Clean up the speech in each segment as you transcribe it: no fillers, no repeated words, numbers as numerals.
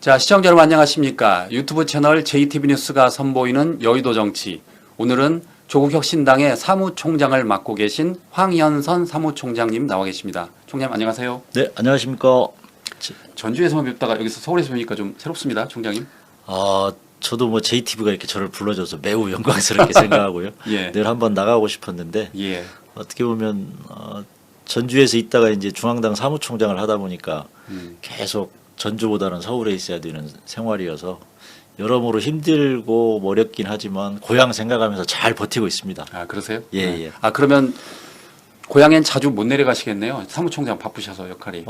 자, 시청자 여러분 안녕하십니까? 유튜브 채널 JTB 뉴스가 선보이는 여의도 정치. 오늘은 조국혁신당의 사무총장을 맡고 계신 황현선 사무총장님 나와 계십니다. 총장님 안녕하세요. 네, 안녕하십니까. 전주에서만 뵙다가 여기서 서울에서 뵈니까 좀 새롭습니다, 총장님. 저도 뭐 JTB가 이렇게 저를 불러줘서 매우 영광스럽게 생각하고요. 예. 늘 한번 나가고 싶었는데 예. 어떻게 보면 전주에서 있다가 이제 중앙당 사무총장을 하다 보니까 계속 전주보다는 서울에 있어야 되는 생활이어서 여러모로 힘들고 어렵긴 하지만 고향 생각하면서 잘 버티고 있습니다. 아, 그러세요? 예, 네. 예. 아, 그러면 고향엔 자주 못 내려가시겠네요. 사무총장 바쁘셔서 역할이.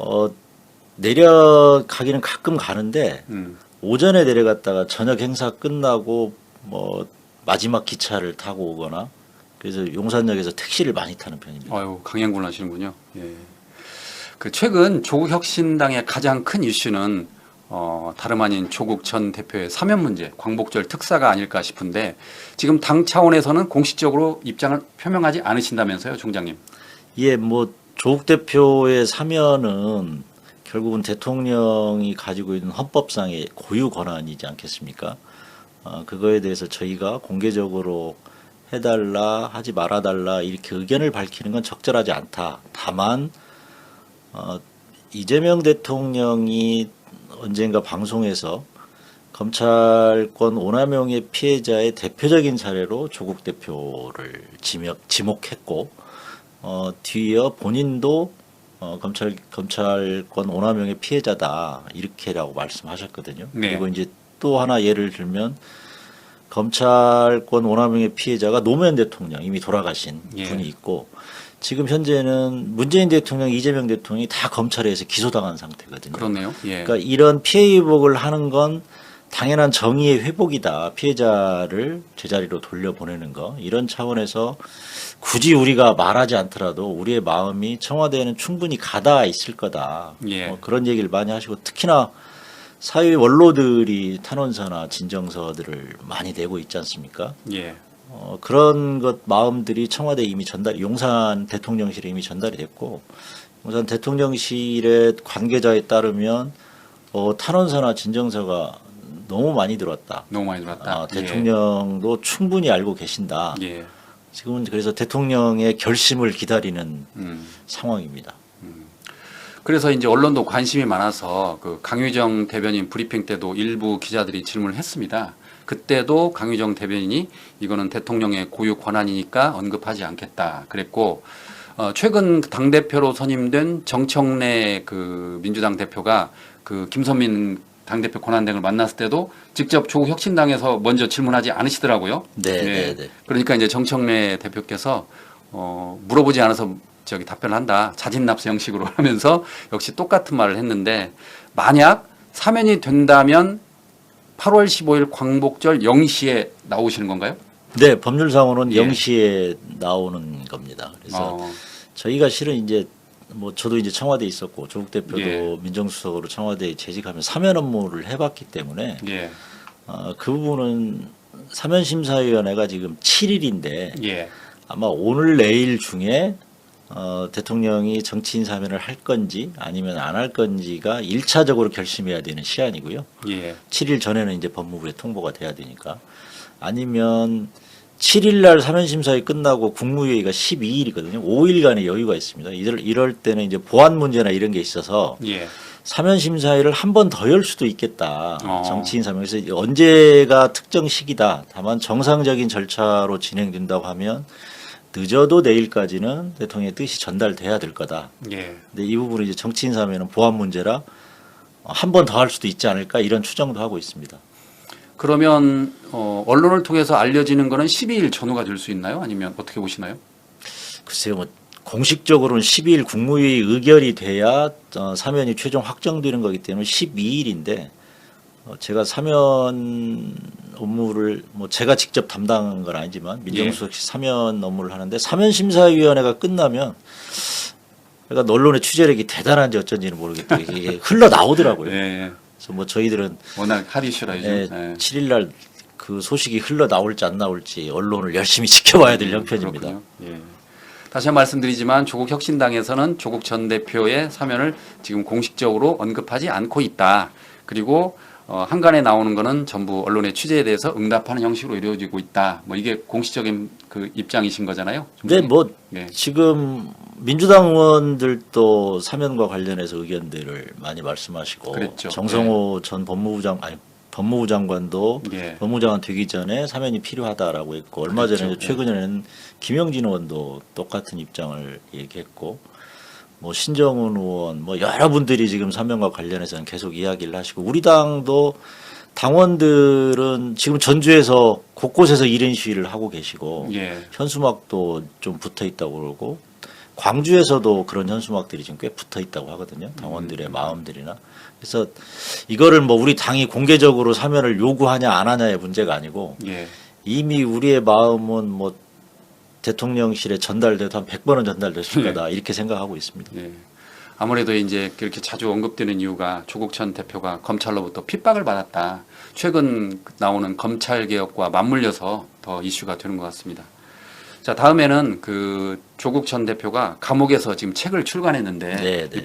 내려가기는 가끔 가는데 음. 오전에 내려갔다가 저녁 행사 끝나고 뭐 마지막 기차를 타고 오거나 그래서 용산역에서 택시를 많이 타는 편입니다. 아유, 강행군 하시는군요. 예. 그 최근 조국혁신당의 가장 큰 이슈는 다름 아닌 조국 전 대표의 사면 문제, 광복절 특사가 아닐까 싶은데 지금 당 차원에서는 공식적으로 입장을 표명하지 않으신다면서요, 총장님? 예, 뭐 조국 대표의 사면은 결국은 대통령이 가지고 있는 헌법상의 고유 권한이지 않겠습니까? 그거에 대해서 저희가 공개적으로 해달라 하지 말아달라 이렇게 의견을 밝히는 건 적절하지 않다. 다만 이재명 대통령이 언젠가 방송에서 검찰권 오남용의 피해자의 대표적인 사례로 조국 대표를 지목했고 뒤이어 본인도 검찰권 오남용의 피해자다 이렇게라고 말씀하셨거든요. 네. 그리고 이제 또 하나 예를 들면 검찰권 오남용의 피해자가 노무현 대통령 이미 돌아가신 예. 분이 있고 지금 현재는 문재인 대통령, 이재명 대통령이 다 검찰에서 기소당한 상태거든요. 그렇네요. 예. 그러니까 이런 피해 회복을 하는 건 당연한 정의의 회복이다. 피해자를 제자리로 돌려보내는 거. 이런 차원에서 굳이 우리가 말하지 않더라도 우리의 마음이 청와대에는 충분히 가다 있을 거다. 예. 그런 얘기를 많이 하시고 특히나 사회 원로들이 탄원서나 진정서들을 많이 내고 있지 않습니까? 예. 그런 것 마음들이 청와대에 이미 용산 대통령실에 이미 전달이 됐고 용산 대통령실의 관계자에 따르면 탄원서나 진정서가 너무 많이 들었다. 너무 많이 들었다. 대통령도 충분히 알고 계신다. 예. 지금은 그래서 대통령의 결심을 기다리는 상황입니다. 그래서 이제 언론도 관심이 많아서 그 강유정 대변인 브리핑 때도 일부 기자들이 질문을 했습니다. 그때도 강유정 대변인이 이거는 대통령의 고유 권한이니까 언급하지 않겠다 그랬고 최근 당대표로 선임된 정청래 그 민주당 대표가 그 김선민 당대표 권한대행을 만났을 때도 직접 조국혁신당에서 먼저 질문하지 않으시더라고요. 네. 그러니까 이제 정청래 대표께서 물어보지 않아서 답변을 한다. 자진납세 형식으로 하면서 역시 똑같은 말을 했는데 만약 사면이 된다면 8월 15일 광복절 0시에 나오시는 건가요? 네, 법률상으로는 예. 0시에 나오는 겁니다. 그래서 저희가 실은 이제 뭐 저도 이제 청와대에 있었고 조국 대표도 예. 민정수석으로 청와대에 재직하면서 사면 업무를 해봤기 때문에 예. 그 부분은 사면심사위원회가 지금 7일인데 예. 아마 오늘 내일 중에 대통령이 정치인 사면을 할 건지 아니면 안 할 건지가 1차적으로 결심해야 되는 시한이고요. 예. 7일 전에는 이제 법무부에 통보가 돼야 되니까 아니면 7일 날 사면심사위 끝나고 국무회의가 12일이거든요. 5일간의 여유가 있습니다. 이럴 때는 이제 보안 문제나 이런 게 있어서 예. 사면심사위를 한 번 더 열 수도 있겠다. 정치인 사면. 그래서 언제가 특정 시기다. 다만 정상적인 절차로 진행된다고 하면 늦어도 내일까지는 대통령의 뜻이 전달돼야 될 거다. 예. 근데 이 부분은 이제 정치인 사면은 보안 문제라 한 번 더 할 수도 있지 않을까 이런 추정도 하고 있습니다. 그러면 언론을 통해서 알려지는 거는 12일 전후가 될 수 있나요? 아니면 어떻게 보시나요? 글쎄요, 뭐 공식적으로는 12일 국무회의 의결이 돼야 사면이 최종 확정되는 거기 때문에 12일인데 제가 사면 업무를 뭐 제가 직접 담당한 건 아니지만 민정수석실 사면 업무를 하는데 사면심사위원회가 끝나면 그러니까 언론의 취재력이 대단한지 어쩐지는 모르겠고 이게 흘러나오더라고요. 예. 그래서 뭐 저희들은 워낙 핫 이슈라 요즘. 7일 날 그 소식이 흘러나올지 안 나올지 언론을 열심히 지켜봐야 될 형편입니다. 그렇군요. 예. 다시 한번 말씀드리지만 조국 혁신당에서는 조국 전 대표의 사면을 지금 공식적으로 언급하지 않고 있다. 그리고 한간에 나오는 거는 전부 언론의 취재에 대해서 응답하는 형식으로 이루어지고 있다. 뭐 이게 공식적인 그 입장이신 거잖아요. 네, 뭐 네. 지금 민주당 의원들도 사면과 관련해서 의견들을 많이 말씀하시고 그랬죠. 정성호 전 법무부 장관도 예. 법무장관 되기 전에 사면이 필요하다라고 했고 얼마 전에 그랬죠. 최근에는 김영진 의원도 똑같은 입장을 얘기했고 뭐 신정훈 의원 뭐 여러분들이 지금 사면과 관련해서는 계속 이야기를 하시고 우리 당도 당원들은 지금 전주에서 곳곳에서 1인 시위를 하고 계시고 예. 현수막도 좀 붙어 있다고 그러고 광주에서도 그런 현수막들이 지금 꽤 붙어 있다고 하거든요. 당원들의 마음들이나. 그래서 이거를 뭐 우리 당이 공개적으로 사면을 요구하냐 안 하냐의 문제가 아니고 예. 이미 우리의 마음은 뭐 대통령실에 전달돼도 한 100번은 전달됐을 거다 이렇게 생각하고 있습니다. 예. 아무래도 이제 그렇게 자주 언급되는 이유가 조국 전 대표가 검찰로부터 핍박을 받았다. 최근 나오는 검찰 개혁과 맞물려서 더 이슈가 되는 것 같습니다. 자, 다음에는 그 조국 전 대표가 감옥에서 지금 책을 출간했는데 네, 네.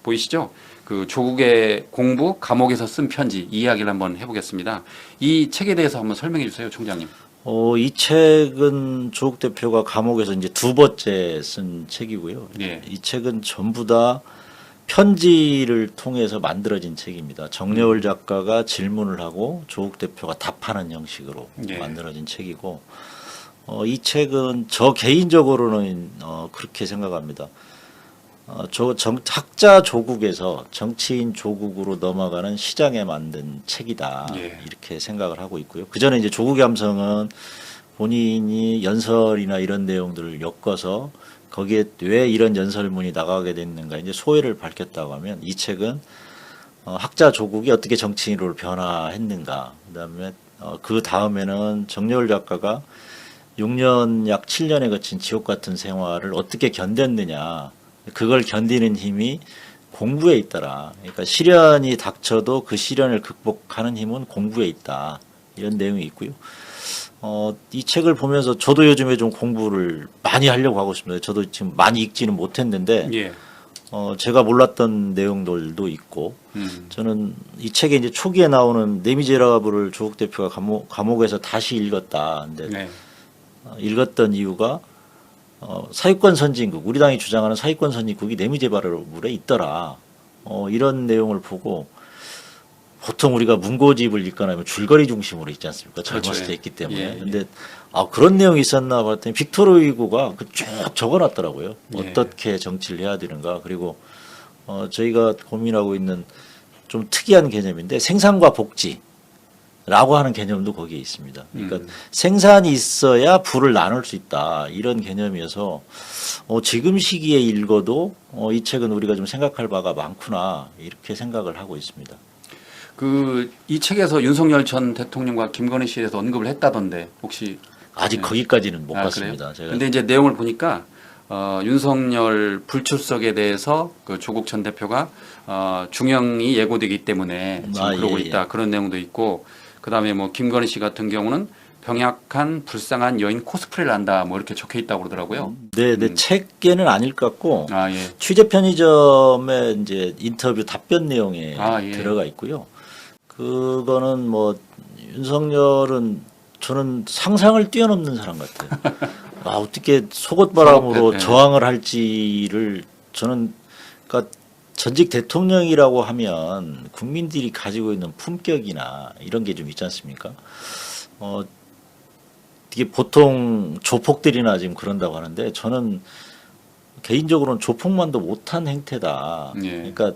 보이시죠? 그 조국의 공부 감옥에서 쓴 편지 이 이야기를 한번 해보겠습니다. 이 책에 대해서 한번 설명해 주세요, 총장님. 이 책은 조국 대표가 감옥에서 이제 두 번째 쓴 책이고요. 예. 이 책은 전부 다 편지를 통해서 만들어진 책입니다. 정여울 작가가 질문을 하고 조국 대표가 답하는 형식으로 예. 만들어진 책이고, 이 책은 저 개인적으로는 그렇게 생각합니다. 학자 조국에서 정치인 조국으로 넘어가는 시장에 만든 책이다. 예. 이렇게 생각을 하고 있고요. 그 전에 이제 조국의 함성은 본인이 연설이나 이런 내용들을 엮어서 거기에 왜 이런 연설문이 나가게 됐는가 이제 소회를 밝혔다고 하면 이 책은 학자 조국이 어떻게 정치인으로 변화했는가. 그다음에 그 다음에는 정여울 작가가 6년 약 7년에 거친 지옥 같은 생활을 어떻게 견뎠느냐. 그걸 견디는 힘이 공부에 있더라. 그러니까 시련이 닥쳐도 그 시련을 극복하는 힘은 공부에 있다. 이런 내용이 있고요. 이 책을 보면서 저도 요즘에 좀 공부를 많이 하려고 하고 있습니다. 저도 지금 많이 읽지는 못했는데, 예. 제가 몰랐던 내용들도 있고, 저는 이 책에 이제 초기에 나오는 레미제라블을 조국 대표가 감옥에서 다시 읽었다. 근데 네. 읽었던 이유가 사회권 선진국, 우리 당이 주장하는 사회권 선진국이 레미제라블에 있더라. 이런 내용을 보고 보통 우리가 문고집을 읽거나 하면 줄거리 중심으로 읽지 않습니까? 젊었을 그렇죠. 때 있기 때문에. 예, 예. 근데 그런 내용이 있었나 봤더니 빅토르 위고가 쭉 적어놨더라고요. 예. 어떻게 정치를 해야 되는가. 그리고 저희가 고민하고 있는 좀 특이한 개념인데 생산과 복지. 라고 하는 개념도 거기에 있습니다. 그러니까 생산이 있어야 부를 나눌 수 있다. 이런 개념이어서 지금 시기에 읽어도 이 책은 우리가 좀 생각할 바가 많구나. 이렇게 생각을 하고 있습니다. 이 책에서 윤석열 전 대통령과 김건희 씨에 대해서 언급을 했다던데 혹시 아직 거기까지는 못 그래요? 봤습니다. 제가. 근데 이제 내용을 보니까 윤석열 불출석에 대해서 그 조국 전 대표가 중형이 예고되기 때문에 지금 그러고 예, 있다. 그런 내용도 있고 그다음에 뭐 김건희 씨 같은 경우는 병약한 불쌍한 여인 코스프레를 한다. 뭐 이렇게 적혀 있다고 그러더라고요. 네, 책에는 안 읽었고 아, 예. 취재 편의점에 이제 인터뷰 답변 내용에 예. 들어가 있고요. 그거는 뭐 윤석열은 저는 상상을 뛰어넘는 사람 같아요. 어떻게 속옷바람으로 네. 저항을 할지를 저는 그러니까 전직 대통령이라고 하면 국민들이 가지고 있는 품격이나 이런 게 좀 있지 않습니까? 이게 보통 조폭들이나 지금 그런다고 하는데 저는 개인적으로는 조폭만도 못한 행태다. 예. 그러니까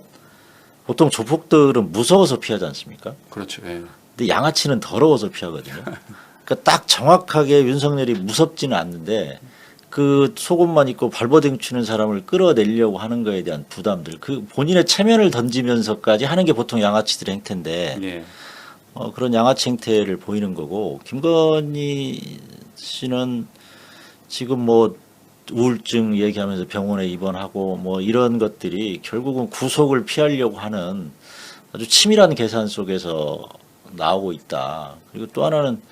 보통 조폭들은 무서워서 피하지 않습니까? 그렇죠. 예. 근데 양아치는 더러워서 피하거든요. 그러니까 딱 정확하게 윤석열이 무섭지는 않는데 그 속옷만 입고 발버둥 치는 사람을 끌어내려고 하는 거에 대한 부담들, 그 본인의 체면을 던지면서까지 하는 게 보통 양아치들의 행태인데 예. 그런 양아치 행태를 보이는 거고 김건희 씨는 지금 뭐 우울증 얘기하면서 병원에 입원하고 뭐 이런 것들이 결국은 구속을 피하려고 하는 아주 치밀한 계산 속에서 나오고 있다. 그리고 또 하나는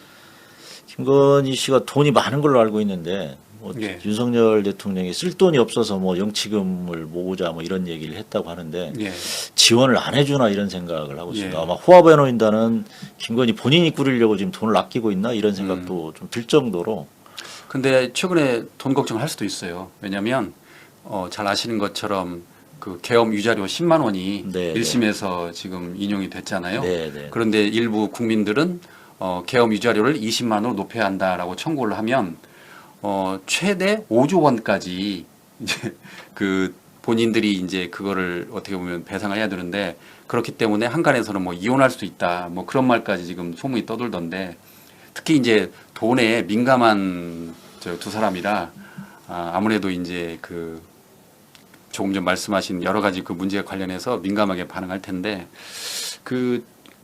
김건희 씨가 돈이 많은 걸로 알고 있는데 뭐 예. 윤석열 대통령이 쓸 돈이 없어서 뭐 영치금을 모으자 뭐 이런 얘기를 했다고 하는데 예. 지원을 안 해주나 이런 생각을 하고 있습니다. 예. 아마 호화변호인단은 김건희 본인이 꾸리려고 지금 돈을 아끼고 있나 이런 생각도 좀 들 정도로. 근데 최근에 돈 걱정을 할 수도 있어요. 왜냐하면 잘 아시는 것처럼 그 계엄 유자료 10만 원이 네, 1심에서 지금 인용이 됐잖아요. 네, 네. 그런데 일부 국민들은 계엄 유자료를 20만 원으로 높여야 한다라고 청구를 하면 최대 5조 원까지 이제 그 본인들이 이제 그거를 어떻게 보면 배상을 해야 되는데 그렇기 때문에 한간에서는 뭐 이혼할 수 있다 뭐 그런 말까지 지금 소문이 떠돌던데 특히 이제 돈에 민감한 저 두 사람이라 아무래도 이제 그 조금 전 말씀하신 여러 가지 그 문제에 관련해서 민감하게 반응할 텐데 그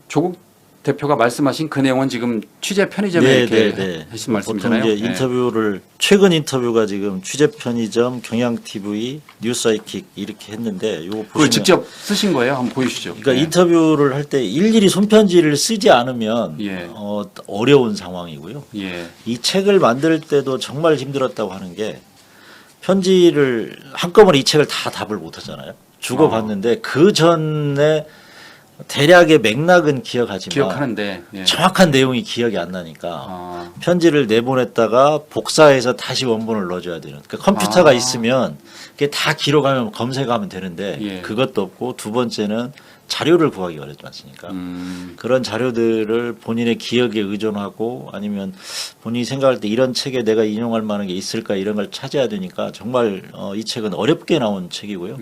조국 대표가 말씀하신 그 내용은 지금 취재 편의점에 이렇게 하신 말씀이잖아요. 보통 이제 네. 인터뷰를 최근 인터뷰가 지금 취재 편의점, 경향 TV, 뉴스사이킥 이렇게 했는데 요거 그걸 보시면 직접 쓰신 거예요? 한번 보여주시죠. 그러니까 네. 인터뷰를 할 때 일일이 손편지를 쓰지 않으면 예. 어려운 상황이고요. 예. 이 책을 만들 때도 정말 힘들었다고 하는 게 편지를 한꺼번에 이 책을 다 답을 못 하잖아요. 주고받는데 그 전에 대략의 맥락은 기억하지만 기억하는데 예. 정확한 내용이 기억이 안 나니까 아, 편지를 내보냈다가 복사해서 다시 원본을 넣어줘야 되는. 그러니까 컴퓨터가 아. 있으면 그게 다 기록하면 검색하면 되는데 예. 그것도 없고 두 번째는 자료를 구하기 어렵지 않습니까? 그런 자료들을 본인의 기억에 의존하고 아니면 본인이 생각할 때 이런 책에 내가 인용할 만한 게 있을까 이런 걸 찾아야 되니까 정말 이 책은 어렵게 나온 책이고요.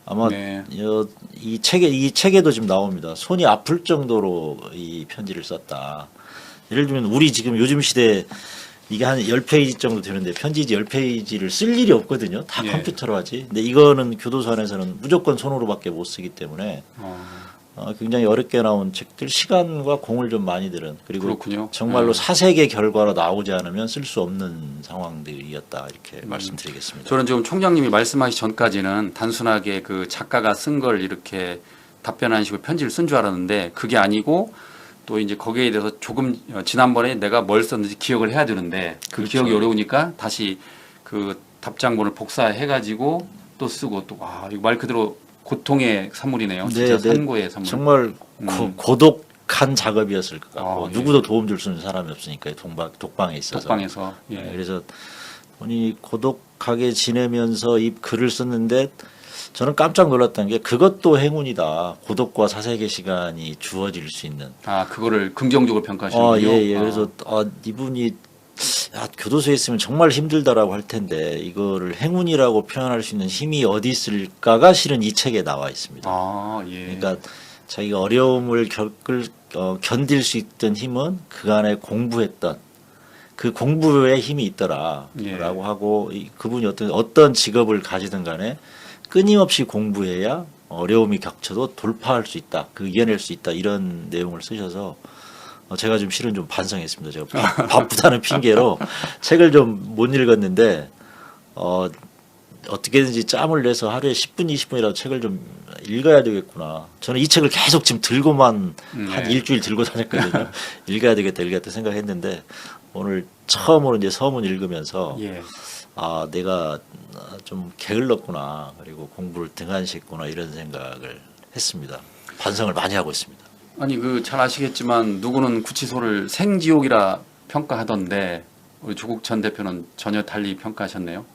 아마 네. 이 책에도 지금 나옵니다. 손이 아플 정도로 이 편지를 썼다. 예를 들면 우리 지금 요즘 시대에 이게 한 10페이지 정도 되는데 편지지 10페이지를 쓸 일이 없거든요. 다 예. 컴퓨터로 하지. 근데 이거는 교도소 안에서는 무조건 손으로밖에 못 쓰기 때문에 굉장히 어렵게 나온 책들 시간과 공을 좀 많이 들은 그리고 그렇군요. 정말로 네. 사색의 결과로 나오지 않으면 쓸 수 없는 상황들이었다 이렇게 말씀드리겠습니다. 저는 지금 총장님이 말씀하기 전까지는 단순하게 그 작가가 쓴 걸 이렇게 답변하는 식으로 편지를 쓴 줄 알았는데 그게 아니고 또 이제 거기에 대해서 조금 지난번에 내가 뭘 썼는지 기억을 해야 되는데 그 그렇죠. 기억이 어려우니까 다시 그 답장본을 복사해가지고 또 쓰고 또 이거 말 그대로 고통의 산물이네요. 진짜 네, 네. 산고의 산물. 정말 고독한 작업이었을 것 같고 예. 누구도 도움 줄 수 있는 사람이 없으니까요. 독방에 있어서. 독방에서 예. 네, 그래서 본인이 고독하게 지내면서 이 글을 썼는데 저는 깜짝 놀랐던 게 그것도 행운이다. 고독과 사색의 시간이 주어질 수 있는. 그거를 긍정적으로 평가하시는군요. 예, 예. 그래서 이분이 교도소에 있으면 정말 힘들다라고 할 텐데 이거를 행운이라고 표현할 수 있는 힘이 어디 있을까가 실은 이 책에 나와 있습니다. 예. 그러니까 자기가 어려움을 견딜 수 있던 힘은 그간에 공부했던 그 공부에 힘이 있더라라고 예. 하고 그분이 어떤 직업을 가지든 간에 끊임없이 공부해야 어려움이 겹쳐도 돌파할 수 있다, 이겨낼 수 있다 이런 내용을 쓰셔서 제가 좀 실은 좀 반성했습니다. 제가 바쁘다는 핑계로 책을 좀 못 읽었는데 어떻게든지 짬을 내서 하루에 10분, 20분이라도 책을 좀 읽어야 되겠구나. 저는 이 책을 계속 지금 들고만 한 일주일 들고 다녔거든요. 읽어야 되겠다 생각했는데 오늘 처음으로 이제 서문 읽으면서 예. 내가 좀 게을렀구나. 그리고 공부를 등한시했구나 이런 생각을 했습니다. 반성을 많이 하고 있습니다. 아니 잘 아시겠지만 누구는 구치소를 생지옥이라 평가하던데 우리 조국 전 대표는 전혀 달리 평가하셨네요.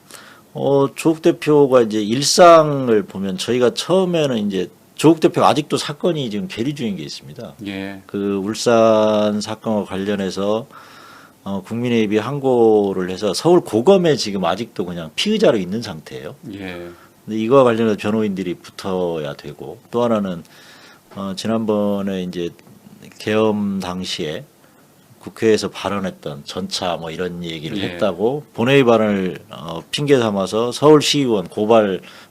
조국 대표가 이제 일상을 보면 저희가 처음에는 이제 조국 대표가 아직도 사건이 지금 계류 중인 게 있습니다. 예. 그 울산 사건과 관련해서 국민의힘이 항고를 해서 서울 고검에 지금 아직도 그냥 피의자로 있는 상태예요. 예. 근데 이거와 관련해서 변호인들이 붙어야 되고 또 하나는 지난번에 이제 계엄 당시에 국회에서 발언했던 전차 뭐 이런 얘기를 예. 했다고 본회의 발언을 핑계 삼아서 서울시의원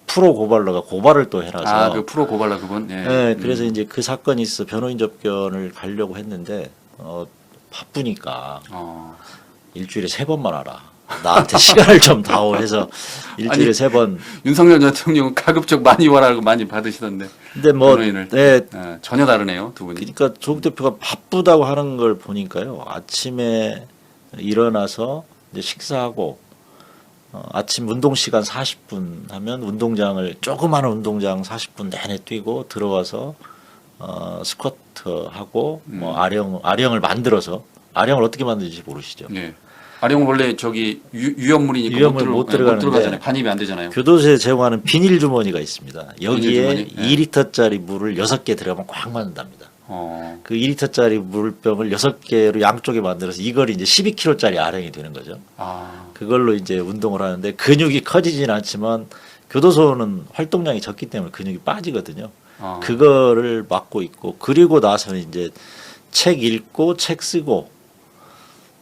프로 고발러가 고발을 또 해놔서 그 프로 고발라 그분. 예. 네, 그래서 이제 그 사건이 있어 변호인 접견을 가려고 했는데 바쁘니까 일주일에 3번만 하라. 나한테 시간을 좀 다오 해서 일주일에 3번. 윤석열 대통령은 가급적 많이 와라고 많이 받으시던데. 근데 뭐 변호인을. 네, 전혀 다르네요, 두 분이. 그러니까 조국 대표가 바쁘다고 하는 걸 보니까요. 아침에 일어나서 이제 식사하고 아침 운동 시간 40분 하면 운동장을 조그마한 운동장 40분 내내 뛰고 들어와서 스쿼트 하고 뭐 아령을 만들어서 아령을 어떻게 만드는지 모르시죠? 예. 아령 원래 저기 위험물이니까 위험물 못 들어가는데 들어가잖아요. 반입이 안 되잖아요. 교도소에 제공하는 비닐 주머니가 있습니다. 여기에 비닐 주머니? 2리터짜리 물을 6개 들어가면 꽉 맞는답니다. 어. 그 2리터짜리 물병을 6개로 양쪽에 만들어서 이걸 이제 12kg짜리 아령이 되는 거죠. 아. 그걸로 이제 운동을 하는데 근육이 커지진 않지만 교도소는 활동량이 적기 때문에 근육이 빠지거든요. 아. 그거를 막고 있고 그리고 나서는 이제 책 읽고 책 쓰고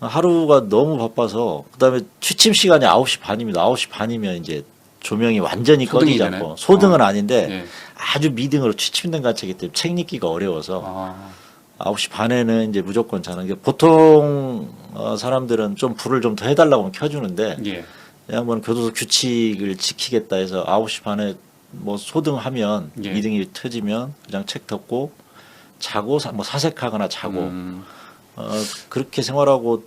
하루가 너무 바빠서 그다음에 취침 시간이 9시 반입니다. 9시 반이면 이제 조명이 완전히 소등이 꺼지지 되나요? 않고 소등은 아닌데 예. 아주 미등으로 취침된 가책이기 때문에 책 읽기가 어려워서 아. 9시 반에는 이제 무조건 자는 게 보통 사람들은 좀 불을 좀 더 해달라고 하면 켜주는데 예. 양반은 교도소 규칙을 지키겠다 해서 9시 반에 뭐 소등하면 예. 미등이 터지면 그냥 책 덮고 자고 뭐 사색하거나 자고 그렇게 생활하고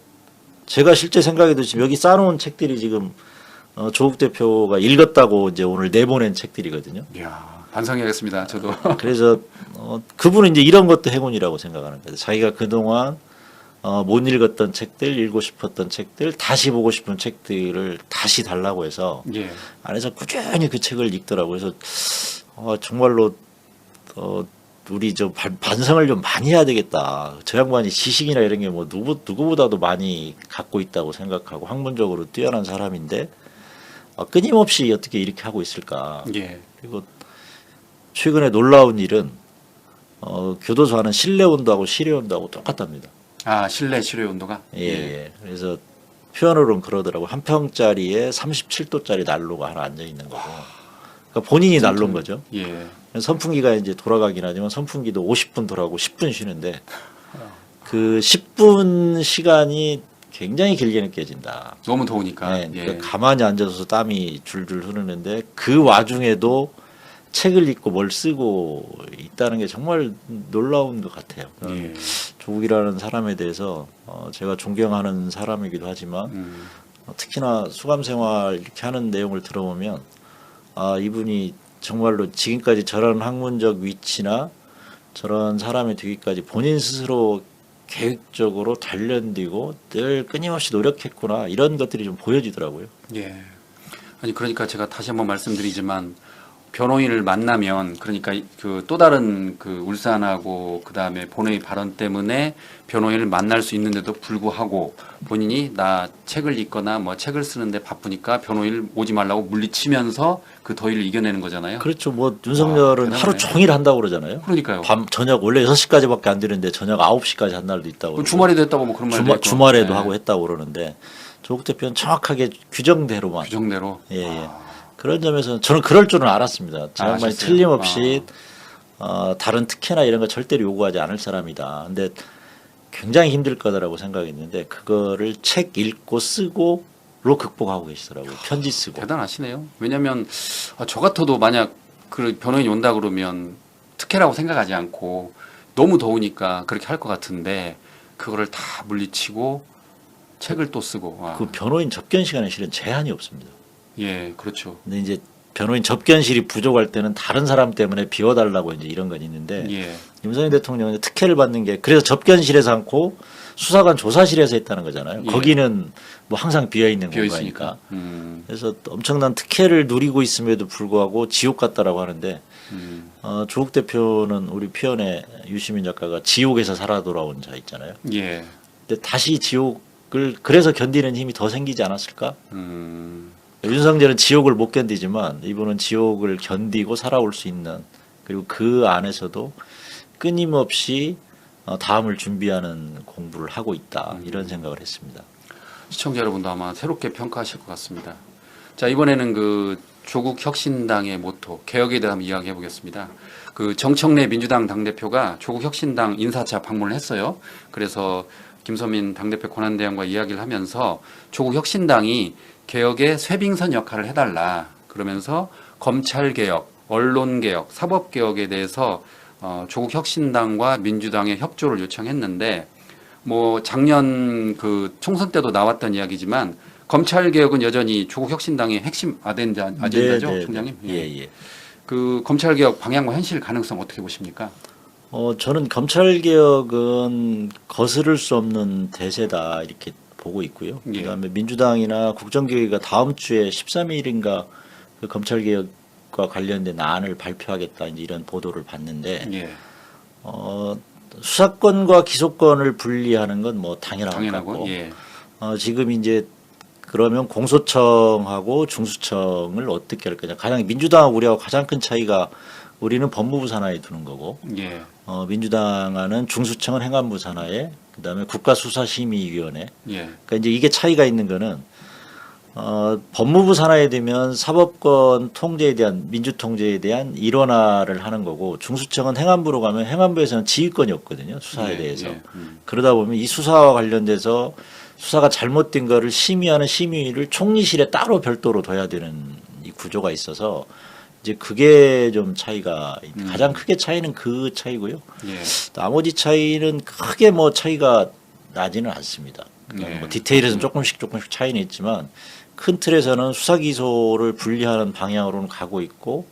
제가 실제 생각해도 지금 여기 쌓아놓은 책들이 지금 조국 대표가 읽었다고 이제 오늘 내보낸 책들이거든요. 이야, 반성해야겠습니다. 저도. 그래서 그분은 이제 이런 것도 행운이라고 생각하는 거예요. 자기가 그동안 못 읽었던 책들, 읽고 싶었던 책들, 다시 보고 싶은 책들을 다시 달라고 해서 예. 안에서 꾸준히 그 책을 읽더라고요. 그래서 정말로 우리 좀 반성을 좀 많이 해야 되겠다. 저 양반이 지식이나 이런 게 뭐 누구보다도 많이 갖고 있다고 생각하고 학문적으로 뛰어난 사람인데 끊임없이 어떻게 이렇게 하고 있을까. 예. 그리고 최근에 놀라운 일은 교도소 하는 실내 온도하고 실외 온도하고 똑같답니다. 아, 실내 실외 온도가? 예. 그래서 표현으로는 그러더라고. 한 평짜리에 37도짜리 난로가 하나 앉아 있는 거고. 그러니까 본인이 난로인 거죠. 예. 선풍기가 이제 돌아가긴 하지만 선풍기도 50분 돌아가고 10분 쉬는데 그 10분 시간이 굉장히 길게 느껴진다. 너무 더우니까. 네, 예. 그러니까 가만히 앉아서 땀이 줄줄 흐르는데 그 와중에도 책을 읽고 뭘 쓰고 있다는 게 정말 놀라운 것 같아요. 예. 조국이라는 사람에 대해서 제가 존경하는 사람이기도 하지만 특히나 수감 생활 이렇게 하는 내용을 들어보면 이분이 정말로 지금까지 저런 학문적 위치나 저런 사람이 되기까지 본인 스스로 계획적으로 단련되고 늘 끊임없이 노력했구나 이런 것들이 좀 보여지더라고요. 예. 아니 그러니까 제가 다시 한번 말씀드리지만 변호인을 만나면 그러니까 그 또 다른 그 울산하고 그다음에 본회의 발언 때문에 변호인을 만날 수 있는데도 불구하고 본인이 나 책을 읽거나 뭐 책을 쓰는데 바쁘니까 변호인을 오지 말라고 물리치면서 그 더위를 이겨내는 거잖아요. 그렇죠. 뭐 윤석열은 대단하네. 하루 종일 한다고 그러잖아요. 그러니까요. 밤 저녁 원래 6시까지밖에 안 되는데 저녁 9시까지 한 날도 있다고. 그 주말이 됐다고 뭐 그런 말도 있고. 주말에도 네. 하고 했다고 그러는데 조국 대표는 정확하게 규정대로만. 규정대로. 예. 그런 점에서 저는 그럴 줄은 알았습니다. 저 양반이 아셨어요? 틀림없이 다른 특혜나 이런 거 절대로 요구하지 않을 사람이다. 근데 굉장히 힘들 거다라고 생각했는데 그거를 책 읽고 쓰고로 극복하고 계시더라고요. 편지 쓰고. 대단하시네요. 왜냐하면 저 같아도 만약 그 변호인이 온다 그러면 특혜라고 생각하지 않고 너무 더우니까 그렇게 할 것 같은데 그거를 다 물리치고 책을 또 쓰고. 와. 그 변호인 접견 시간에 실은 제한이 없습니다. 예, 그렇죠. 근데 이제 변호인 접견실이 부족할 때는 다른 사람 때문에 비워달라고 이제 이런 건 있는데 예, 윤석열 대통령은 특혜를 받는 게 그래서 접견실에서 않고 수사관 조사실에서 했다는 거잖아요. 예. 거기는 뭐 항상 비어 있는 비어 공간이니까. 있으니까. 그래서 엄청난 특혜를 누리고 있음에도 불구하고 지옥 같다라고 하는데 조국 대표는 우리 표현의 유시민 작가가 지옥에서 살아 돌아온 자 있잖아요. 예, 근데 다시 지옥을 그래서 견디는 힘이 더 생기지 않았을까? 음, 윤석열은 지옥을 못 견디지만 이분은 지옥을 견디고 살아올 수 있는 그리고 그 안에서도 끊임없이 다음을 준비하는 공부를 하고 있다 이런 생각을 했습니다. 시청자 여러분도 아마 새롭게 평가하실 것 같습니다. 자, 이번에는 그 조국 혁신당의 모토 개혁에 대해 한번 이야기해 보겠습니다. 그 정청래 민주당 당대표가 조국 혁신당 인사차 방문을 했어요. 그래서 김서민 당대표 권한대행과 이야기를 하면서 조국 혁신당이 개혁의 쇄빙선 역할을 해달라. 그러면서 검찰개혁, 언론개혁, 사법개혁에 대해서 조국 혁신당과 민주당의 협조를 요청했는데 뭐 작년 그 총선 때도 나왔던 이야기지만 검찰 개혁은 여전히 조국 혁신당의 핵심 아젠다죠, 네, 네, 총장님. 네. 예, 예. 그 검찰 개혁 방향과 현실 가능성 어떻게 보십니까? 저는 검찰 개혁은 거스를 수 없는 대세다 이렇게 보고 있고요. 예. 그다음에 민주당이나 국정기획위가 다음 주에 13일인가 그 검찰 개혁과 관련된 안을 발표하겠다 이제 이런 보도를 봤는데 예. 수사권과 기소권을 분리하는 건 뭐 당연한 것 당연하고. 같고 예. 지금 이제 그러면 공소청하고 중수청을 어떻게 할 거냐. 가장 민주당하고 우리하고 가장 큰 차이가 우리는 법무부 산하에 두는 거고 예. 민주당은 중수청은 행안부 산하에 그다음에 국가수사심의위원회. 예. 그러니까 이제 이게 차이가 있는 거는 법무부 산하에 되면 사법권 통제에 대한 민주 통제에 대한 일원화를 하는 거고 중수청은 행안부로 가면 행안부에서는 지휘권이 없거든요. 수사에 예, 대해서. 예. 그러다 보면 이 수사와 관련돼서 수사가 잘못된 거를 심의하는 심의를 총리실에 따로 별도로 둬야 되는 이 구조가 있어서 이제 그게 좀 차이가 가장 크게 차이는 그 차이고요. 예. 나머지 차이는 크게 뭐 차이가 나지는 않습니다. 예. 뭐 디테일에서는 조금씩 차이는 있지만 큰 틀에서는 수사 기소를 분리하는 방향으로는 가고 있고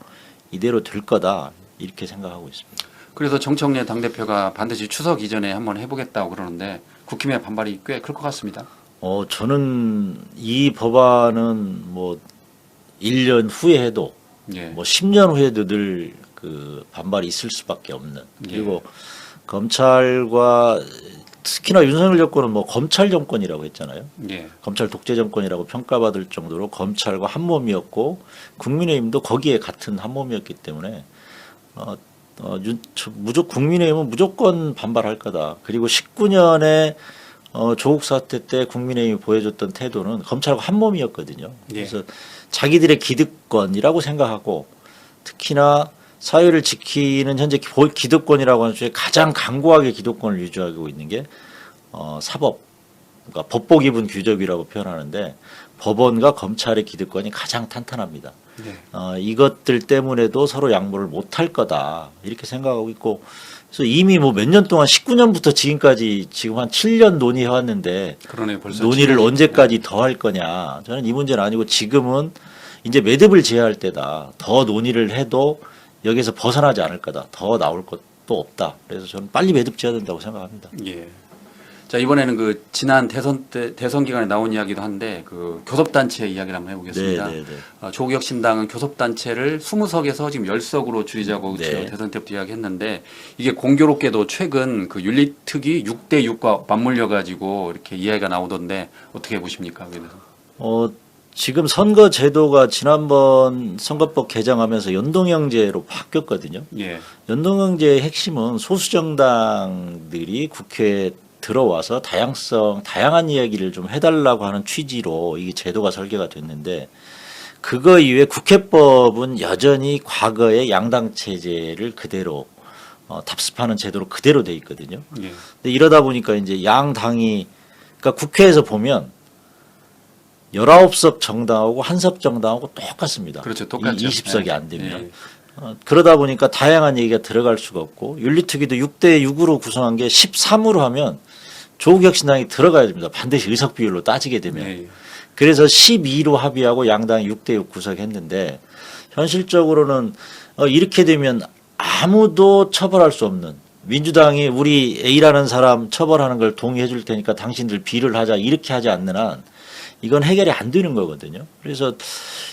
이대로 될 거다 이렇게 생각하고 있습니다. 그래서 정청래 당대표가 반드시 추석 이전에 한번 해보겠다고 그러는데 국힘의 반발이 꽤 클 것 같습니다. 저는 이 법안은 뭐 1년 후에 해도 예. 뭐 10년 후에도 늘 그 반발이 있을 수밖에 없는 그리고 검찰과 특히나 윤석열 정권은 뭐 검찰 정권이라고 했잖아요. 예. 검찰 독재 정권이라고 평가받을 정도로 검찰과 한 몸이었고 국민의힘도 거기에 같은 한 몸이었기 때문에 국민의힘은 무조건 반발할 거다. 그리고 19년에 조국 사태 때 국민의힘이 보여줬던 태도는 검찰과 한 몸이었거든요. 그래서 자기들의 기득권이라고 생각하고 특히나 사회를 지키는 현재 기득권이라고 하는 중에 가장 강고하게 기득권을 유지하고 있는 게 사법, 그러니까 법복 입은 규정이라고 표현하는데 법원과 검찰의 기득권이 가장 탄탄합니다. 이것들 때문에도 서로 양보를 못할 거다 이렇게 생각하고 있고 그래서 이미 뭐 몇 년 동안 19년부터 지금까지 지금 한 7년 논의해 왔는데 그러네, 벌써 논의를 7년이. 언제까지 더 할 거냐 저는 이 문제는 아니고 지금은 이제 매듭을 지어야 할 때다. 더 논의를 해도 여기서 벗어나지 않을 거다. 더 나올 것도 없다. 그래서 저는 빨리 매듭 지어야 된다고 생각합니다. 예. 자, 이번에는 그 지난 대선 기간에 나온 이야기도 한데 그 교섭단체 이야기를 한번 해보겠습니다. 네. 조국 혁신당은 교섭단체를 20석에서 지금 10석으로 줄이자고 네. 대선 때부터 이야기했는데 이게 공교롭게도 최근 그 윤리특위 6대6과 맞물려 가지고 이렇게 이야기가 나오던데 어떻게 보십니까? 그래서 지금 선거 제도가 지난번 선거법 개정하면서 연동형제로 바뀌었거든요. 예. 연동형제의 핵심은 소수정당들이 국회에 들어와서 다양한 이야기를 좀 해달라고 하는 취지로 이 제도가 설계가 됐는데 그거 이외에 국회법은 여전히 과거의 양당 체제를 그대로 답습하는 제도로 그대로 돼 있거든요. 예. 근데 이러다 보니까 이제 양당이 그러니까 국회에서 보면 19석 정당하고 한석 정당하고 똑같습니다. 그렇죠. 똑같죠. 20석이 안 되면. 예. 그러다 보니까 다양한 얘기가 들어갈 수가 없고 윤리특위도 6대6으로 구성한 게 13으로 하면 조국 혁신당이 들어가야 됩니다. 반드시 의석 비율로 따지게 되면. 예. 그래서 12로 합의하고 양당이 6대6 구성했는데 현실적으로는 이렇게 되면 아무도 처벌할 수 없는 민주당이 우리 A라는 사람 처벌하는 걸 동의해 줄 테니까 당신들 B를 하자 이렇게 하지 않는 한 이건 해결이 안 되는 거거든요. 그래서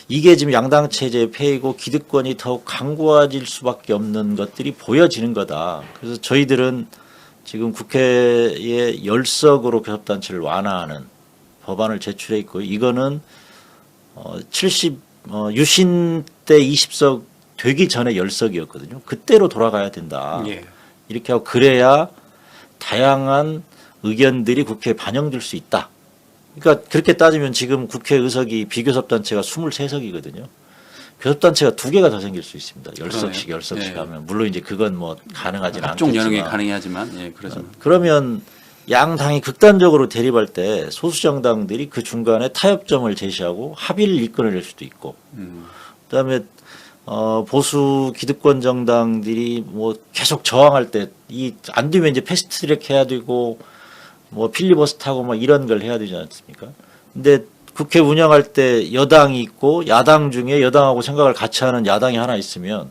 이게 지금 양당 체제의 폐해이고 기득권이 더욱 강고해질 수밖에 없는 것들이 보여지는 거다. 그래서 저희들은 지금 국회에 10석으로 교섭단체를 완화하는 법안을 제출해 있고 이거는 유신 때 20석 되기 전에 10석이었거든요. 그때로 돌아가야 된다. 예. 이렇게 하고 그래야 다양한 의견들이 국회에 반영될 수 있다. 그러니까 그렇게 따지면 지금 국회 의석이 비교섭단체가 23석이거든요. 교섭단체가 2개가 더 생길 수 있습니다. 10석씩, 10석씩 네. 하면. 물론 이제 그건 뭐 가능하진 합종 연응이 않겠지만. 가능하지만 예, 그러지만. 그러면 양당이 극단적으로 대립할 때 소수정당들이 그 중간에 타협점을 제시하고 합의를 이끌어낼 수도 있고 그다음에 보수 기득권 정당들이 뭐 계속 저항할 때 이 안 되면 이제 패스트트랙 해야 되고 뭐 필리버스터 하고 막 이런 걸 해야 되지 않습니까? 근데 국회 운영할 때 여당이 있고 야당 중에 여당하고 생각을 같이 하는 야당이 하나 있으면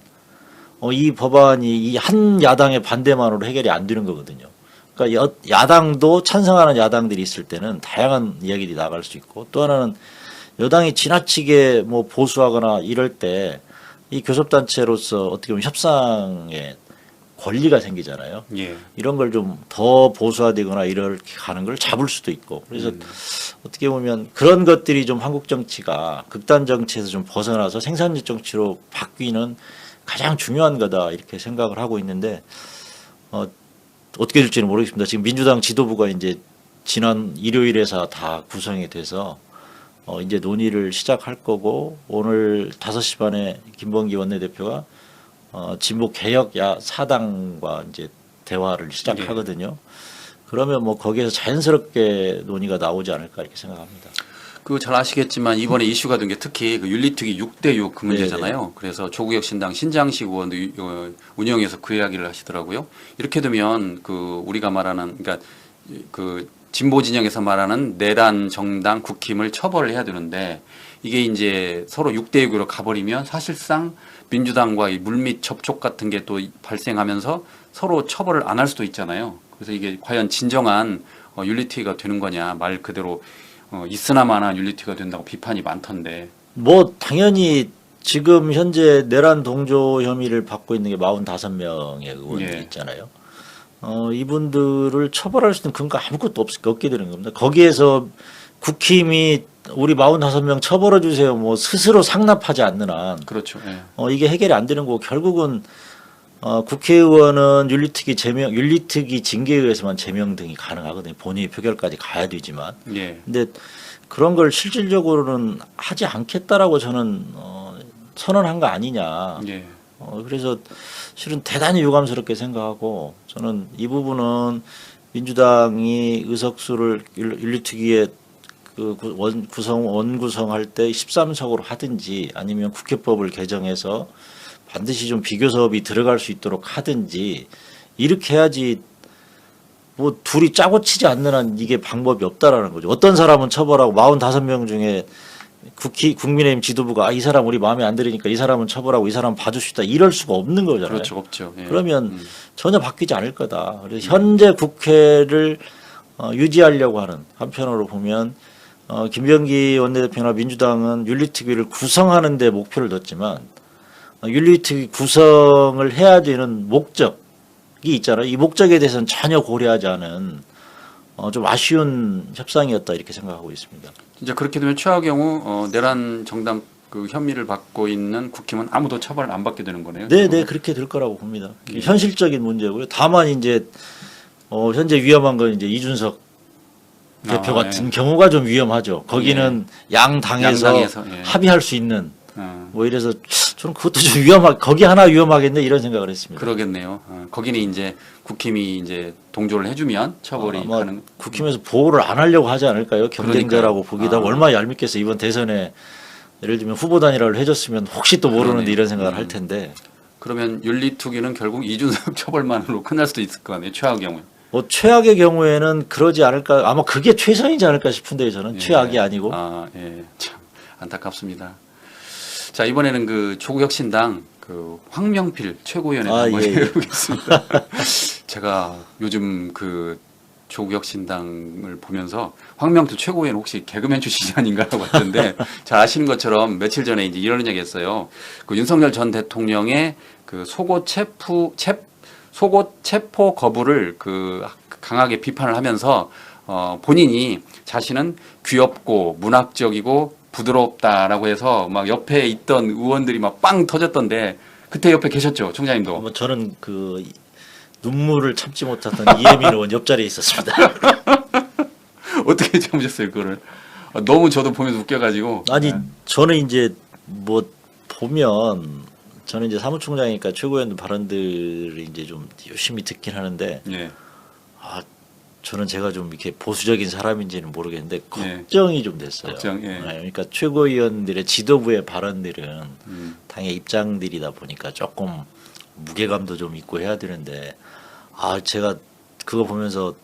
이 법안이 이 한 야당의 반대만으로 해결이 안 되는 거거든요. 그러니까 야당도 찬성하는 야당들이 있을 때는 다양한 이야기들이 나갈 수 있고, 또 하나는 여당이 지나치게 뭐 보수하거나 이럴 때 이 교섭단체로서 어떻게 보면 협상에 권리가 생기잖아요. 예. 이런 걸 좀 더 보수화되거나 이렇게 가는 걸 잡을 수도 있고, 그래서 어떻게 보면 그런 것들이 좀 한국 정치가 극단 정치에서 좀 벗어나서 생산적 정치로 바뀌는 가장 중요한 거다 이렇게 생각을 하고 있는데, 어떻게 될지는 모르겠습니다. 지금 민주당 지도부가 이제 지난 일요일에서 다 구성이 돼서 이제 논의를 시작할 거고, 오늘 5시 반에 김범기 원내대표가 진보 개혁 사당과 이제 대화를 시작하거든요. 그러면 뭐 거기에서 자연스럽게 논의가 나오지 않을까 이렇게 생각합니다. 그 잘 아시겠지만 이번에 이슈가 된 게 특히 그 윤리특위 6대6 그 문제잖아요. 그래서 조국혁 신당 신장식 의원도 운영해서 그 이야기를 하시더라고요. 이렇게 되면 그 우리가 말하는, 그러니까 그 진보 진영에서 말하는 내란 정당 국힘을 처벌을 해야 되는데, 이게 이제 서로 6대6으로 가버리면 사실상 민주당과 이 물밑 접촉 같은 게 또 발생하면서 서로 처벌을 안 할 수도 있잖아요. 그래서 이게 과연 진정한 윤리특위가 되는 거냐, 말 그대로 있으나마나 윤리특위가 된다고 비판이 많던데. 뭐 당연히 지금 현재 내란 동조 혐의를 받고 있는 게 45명의 의원들이 있잖아요. 이분들을 처벌할 수 있는 근거 아무것도 없게 되는 겁니다. 거기에서 국힘이 우리 45명 처벌해 주세요, 뭐 스스로 상납하지 않는 한, 그렇죠. 예. 이게 해결이 안 되는 거고, 결국은 국회의원은 윤리특위 징계에 의해서만 제명 등이 가능하거든요. 본회의 표결까지 가야 되지만. 예. 근데 그런 걸 실질적으로는 하지 않겠다라고 저는 선언한 거 아니냐. 예. 그래서 실은 대단히 유감스럽게 생각하고, 저는 이 부분은 민주당이 의석수를 윤리특위에 원구성할 때 13석으로 하든지, 아니면 국회법을 개정해서 반드시 좀 비교섭이 들어갈 수 있도록 하든지, 이렇게 해야지. 뭐 둘이 짜고 치지 않는 한 이게 방법이 없다라는 거죠. 어떤 사람은 처벌하고 45명 중에 국민의힘 지도부가 이 사람 우리 마음에 안 들으니까 이 사람은 처벌하고 이 사람 봐줍시다, 이럴 수가 없는 거잖아요. 그렇죠. 없죠. 예. 그러면 전혀 바뀌지 않을 거다. 그래서 현재 국회를 유지하려고 하는 한편으로 보면 김병기 원내대표나 민주당은 윤리특위를 구성하는 데 목표를 뒀지만, 윤리특위 구성을 해야 되는 목적이 있잖아요. 이 목적에 대해서는 전혀 고려하지 않은 좀 아쉬운 협상이었다 이렇게 생각하고 있습니다. 이제 그렇게 되면 최하 경우 내란 정당 그 혐의를 받고 있는 국힘은 아무도 처벌을 안 받게 되는 거네요. 네, 그렇게 될 거라고 봅니다. 현실적인 문제고요. 다만 이제 현재 위험한 건 이제 이준석 대표 같은 경우가 좀 위험하죠. 거기는 양당에서 예. 합의할 수 있는 뭐 이래서 저는 그것도 좀 거기 하나 위험하겠네 이런 생각을 했습니다. 그러겠네요. 거기는 이제 국힘이 이제 동조를 해주면 처벌이 아마 가능. 국힘에서 보호를 안 하려고 하지 않을까요? 경쟁자라고 보기다 얼마나 얄밉겠어. 이번 대선에 예를 들면 후보 단일화를 해줬으면 혹시 또 모르는데 그러네요. 이런 생각을 할 텐데. 그러면 윤리특위는 결국 이준석 처벌만으로 끝날 수도 있을 것 같네요. 최하 경우에. 뭐 최악의 경우에는 그러지 않을까. 아마 그게 최선이지 않을까 싶은데 저는 최악이 아니고. 예, 참 안타깝습니다. 자, 이번에는 그 조국혁신당 그 황명필 최고위원회 한번 해보겠습니다. 제가 요즘 그 조국혁신당을 보면서 황명필 최고위원 혹시 개그맨 출신이 아닌가라고 봤는데, 잘 아시는 것처럼 며칠 전에 이제 이런 이야기 했어요. 그 윤석열 전 대통령의 그 속옷 체포 거부를 그 강하게 비판을 하면서 본인이 자신은 귀엽고 문학적이고 부드럽다라고 해서 막 옆에 있던 의원들이 막 빵 터졌던데, 그때 옆에 계셨죠, 총장님도? 뭐 저는 그 눈물을 참지 못했던 이혜민 의원 옆자리에 있었습니다. 어떻게 참으셨어요, 그거를? 너무 저도 보면서 웃겨가지고. 아니 저는 이제 뭐 보면 저는 이제 사무총장이니까 최고위원 발언들을 이제 좀 열심히 듣긴 하는데, 예. 저는 제가 좀 이렇게 보수적인 사람인지는 모르겠는데 걱정이 좀 됐어요. 걱정, 예. 그러니까 최고위원들의 지도부의 발언들은 당의 입장들이다 보니까 조금 무게감도 좀 있고 해야 되는데, 제가 그거 보면서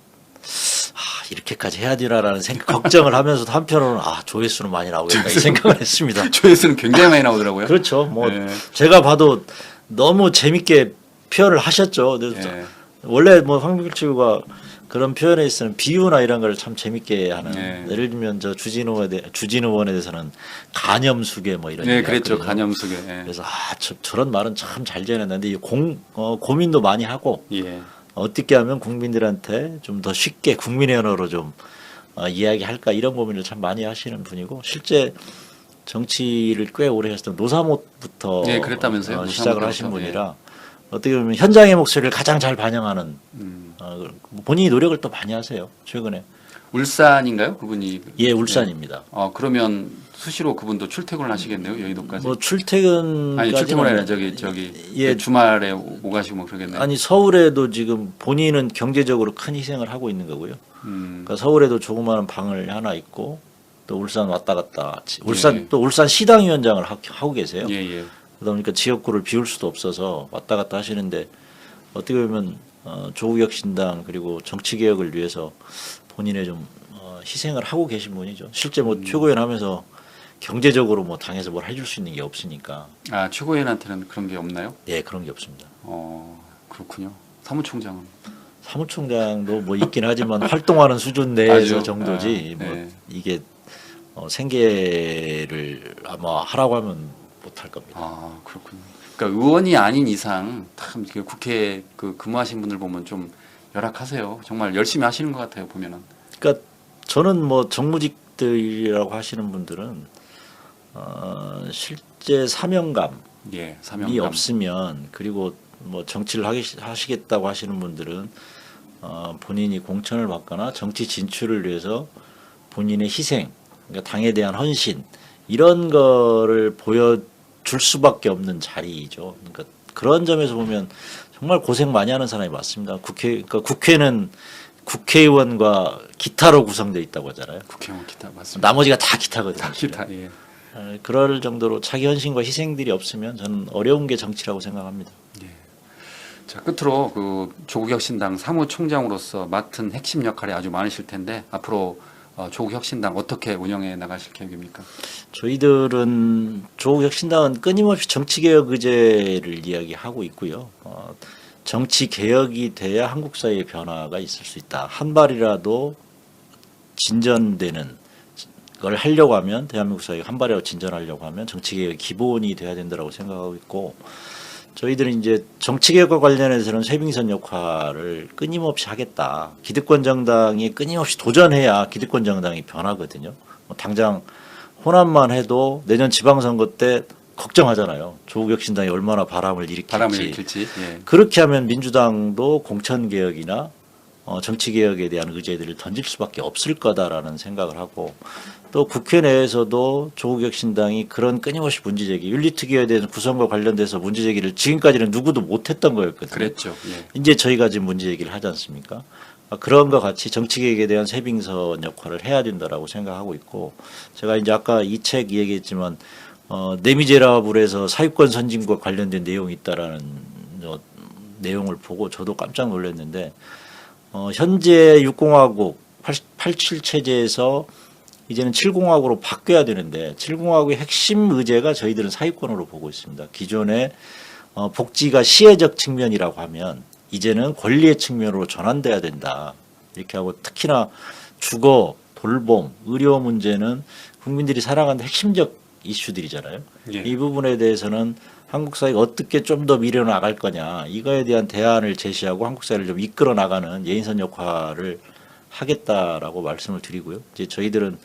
이렇게까지 해야 되나라는 걱정을 하면서도 한편으로는 조회수는 많이 나오겠다 이 생각을 했습니다. 조회수는 굉장히 많이 나오더라고요. 그렇죠. 뭐 예. 제가 봐도 너무 재밌게 표현을 하셨죠. 그래서 예. 원래 뭐 황교익 그런 표현에 있어서는 비유나 이런 걸 참 재밌게 하는. 네. 예를 들면 저 주진우 의원에 대해서는 간염수계 뭐 이런. 네, 얘기가 그랬죠. 있거든요. 간염수계. 예. 그래서 저런 말은 참 잘 지어냈는데 고민도 많이 하고 예. 어떻게 하면 국민들한테 좀 더 쉽게 국민의 언어로 좀 이야기할까 이런 고민을 참 많이 하시는 분이고 실제 정치를 꽤 오래 하셨던 노사모부터 네, 그랬다면서요. 시작을 노사모부터. 하신 분이라 어떻게 보면 현장의 목소리를 가장 잘 반영하는 본인이 노력을 또 많이 하세요 최근에. 울산인가요? 그분이? 예, 울산입니다. 그러면 수시로 그분도 출퇴근을 하시겠네요. 여의도까지. 뭐 출퇴근 아니 출퇴근 아니라 저기 예. 주말에 오가시고 뭐 그러겠네요. 아니 서울에도 지금 본인은 경제적으로 큰 희생을 하고 있는 거고요. 그러니까 서울에도 조그마한 방을 하나 있고 또 울산 왔다 갔다 예. 또 울산 시당위원장을 하고 계세요. 예, 예. 그러다 보니까 지역구를 비울 수도 없어서 왔다 갔다 하시는데 어떻게 보면 조국혁신당 그리고 정치개혁을 위해서 본인의 좀 희생을 하고 계신 분이죠. 실제 뭐 최고위원 하면서 경제적으로 뭐 당에서 뭘 해줄 수 있는 게 없으니까. 최고위원한테는 그런 게 없나요? 네, 그런 게 없습니다. 그렇군요. 사무총장은 사무총장도 뭐 있긴 하지만 활동하는 수준 내에서 아주, 정도지 네. 뭐 이게 생계를 아마 하라고 하면 못할 겁니다. 그렇군요. 그러니까 의원이 아닌 이상 참 국회 근무하신 분들 보면 좀 열악하세요. 정말 열심히 하시는 것 같아요. 보면은. 그러니까 저는 뭐 정무직들이라고 하시는 분들은 실제 사명감이 예, 사명감. 없으면 그리고 뭐 정치를 하시겠다고 하시는 분들은 본인이 공천을 받거나 정치 진출을 위해서 본인의 희생, 그러니까 당에 대한 헌신 이런 거를 보여줄 수밖에 없는 자리이죠. 그러니까 그런 점에서 보면 정말 고생 많이 하는 사람이 맞습니다. 그러니까 국회는 국회의원과 기타로 구성되어 있다고 하잖아요. 국회의원 기타 맞습니다. 나머지가 다 기타거든요. 기타. 예. 그럴 정도로 자기 헌신과 희생들이 없으면 저는 어려운 게 정치라고 생각합니다. 자, 끝으로 조국혁신당 사무총장으로서 맡은 핵심 역할이 아주 많으실 텐데 앞으로 조국혁신당 어떻게 운영해 나가실 계획입니까? 저희들은 조국혁신당은 끊임없이 정치개혁 의제를 이야기하고 있고요. 정치개혁이 돼야 한국 사회의 변화가 있을 수 있다. 한 발이라도 진전되는 걸 하려고 하면 대한민국 사회가 한 발이라도 진전하려고 하면 정치개혁의 기본이 돼야 된다고 생각하고 있고 저희들은 이제 정치개혁과 관련해서는 쇄빙선 역할을 끊임없이 하겠다. 기득권 정당이 끊임없이 도전해야 기득권 정당이 변하거든요. 당장 호남만 해도 내년 지방선거 때 걱정하잖아요. 조국혁신당이 얼마나 바람을 일으킬지. 예. 그렇게 하면 민주당도 공천개혁이나 정치개혁에 대한 의제들을 던질 수밖에 없을 거다라는 생각을 하고 또 국회 내에서도 조국혁신당이 그런 끊임없이 문제제기 윤리특위에 대한 구성과 관련돼서 문제제기를 지금까지는 누구도 못했던 거였거든요. 그랬죠. 예. 이제 저희가 지금 문제제기를 하지 않습니까? 그런 것 같이 정치개혁에 대한 쇄빙선 역할을 해야 된다라고 생각하고 있고 제가 이제 아까 이 책 얘기했지만 네미제라블에서 사유권 선진과 관련된 내용이 있다라는 내용을 보고 저도 깜짝 놀랐는데 현재 6공화국 87 체제에서 이제는 7공화국으로 바뀌어야 되는데 7공화국의 핵심 의제가 저희들은 사유권으로 보고 있습니다. 기존에 복지가 시혜적 측면이라고 하면 이제는 권리의 측면으로 전환돼야 된다. 이렇게 하고 특히나 주거, 돌봄, 의료 문제는 국민들이 살아가는 핵심적 이슈들이잖아요. 예. 이 부분에 대해서는 한국 사회가 어떻게 좀 더 밀어 나갈 거냐 이거에 대한 대안을 제시하고 한국 사회를 좀 이끌어 나가는 예인선 역할을 하겠다라고 말씀을 드리고요. 이제 저희들은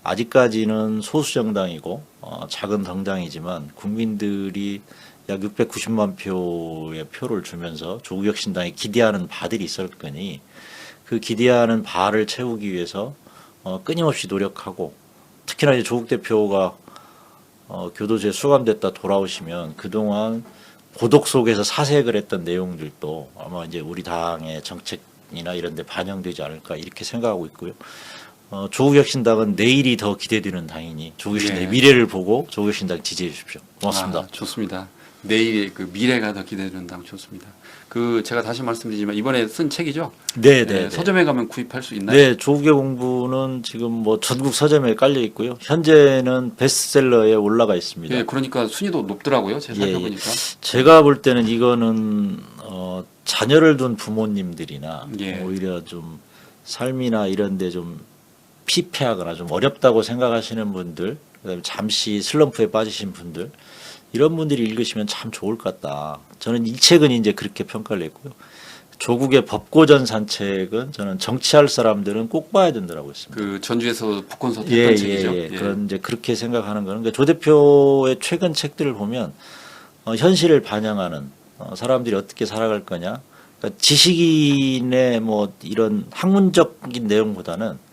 아직까지는 소수 정당이고 작은 정당이지만 국민들이 약 690만 표의 표를 주면서 조국혁신당에 기대하는 바들이 있을 거니 그 기대하는 바를 채우기 위해서 끊임없이 노력하고 특히나 이제 조국 대표가 교도소에 수감됐다 돌아오시면 그동안 고독 속에서 사색을 했던 내용들도 아마 이제 우리 당의 정책이나 이런 데 반영되지 않을까 이렇게 생각하고 있고요. 조국혁신당은 내일이 더 기대되는 당이니 조국혁신당의 네. 미래를 보고 조국혁신당 지지해 주십시오. 고맙습니다. 좋습니다. 내일의 그 미래가 더 기대된다면 좋습니다. 그 제가 다시 말씀드리지만 이번에 쓴 책이죠. 네, 네, 네. 서점에 가면 구입할 수 있나요? 네, 조국의 공부는 지금 뭐 전국 서점에 깔려 있고요. 현재는 베스트셀러에 올라가 있습니다. 예, 그러니까 순위도 높더라고요. 제가 예, 예. 살펴보니까. 제가 볼 때는 이거는 자녀를 둔 부모님들이나 예. 오히려 좀 삶이나 이런 데 좀 피폐하거나 좀 어렵다고 생각하시는 분들, 그다음에 잠시 슬럼프에 빠지신 분들, 이런 분들이 읽으시면 참 좋을 것 같다. 저는 이 책은 이제 그렇게 평가를 했고요. 조국의 법고전 산책은 저는 정치할 사람들은 꼭 봐야 된다고 했습니다. 그 전주에서 북콘서트 했던 예, 책이죠. 예, 예. 그런 이제 그렇게 생각하는 거는 그러니까 조 대표의 최근 책들을 보면 현실을 반영하는 사람들이 어떻게 살아갈 거냐. 그러니까 지식인의 뭐 이런 학문적인 내용보다는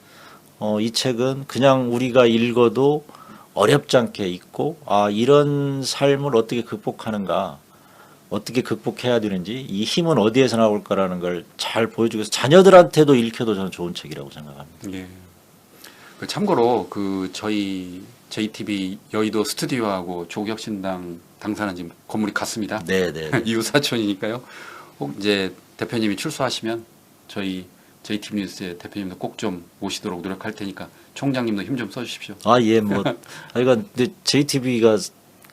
이 책은 그냥 우리가 읽어도 어렵지 않게 읽고 이런 삶을 어떻게 극복하는가, 어떻게 극복해야 되는지, 이 힘은 어디에서 나올 거라는 걸 잘 보여주고 해서 자녀들한테도 읽혀도 저는 좋은 책이라고 생각합니다. 예. 그 참고로 그 저희 JTB 여의도 스튜디오하고 조국혁신당 당사는 지금 건물이 같습니다. 네, 네. 이웃 사촌이니까요. 혹 이제 대표님이 출소하시면 저희 JTB 뉴스의 대표님도 꼭 좀 모시도록 노력할 테니까 총장님도 힘 좀 써주십시오. 예, 뭐, 이건 근데 JTB가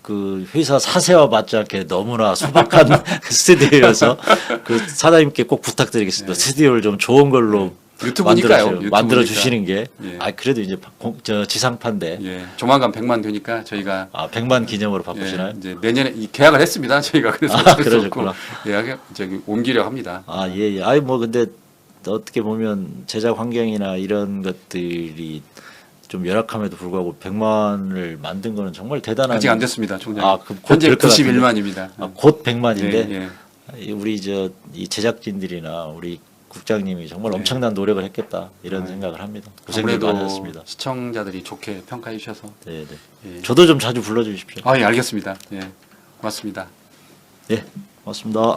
그 회사 사세와 맞지 않게 너무나 소박한 스튜디오여서 그 사장님께 꼭 부탁드리겠습니다. 네. 스튜디오를 좀 좋은 걸로 유튜브니까요. 만들어 주시는 게, 예. 그래도 이제 저 지상파인데, 예, 조만간 100만 되니까 저희가 100만 기념으로 바꾸시나요? 예, 이제 내년에 이 계약을 했습니다. 저희가 그래서 그러셨구나. 계약 저기 옮기려 합니다. 예, 예. 뭐 근데 어떻게 보면 제작 환경이나 이런 것들이 좀 열악함에도 불구하고 100만을 만든 거는 정말 대단한. 아직 안 됐습니다, 총장님. 그럼 곧 현재 될것 같은데. 91만입니다. 곧 100만인데 예, 예. 우리 이 제작진들이나 우리 국장님이 정말 네. 엄청난 노력을 했겠다 이런 생각을 합니다. 고생들 아무래도 많으셨습니다. 시청자들이 좋게 평가해 주셔서. 네, 네. 예. 저도 좀 자주 불러주십시오. 예, 알겠습니다. 예, 고맙습니다. 예, 고맙습니다.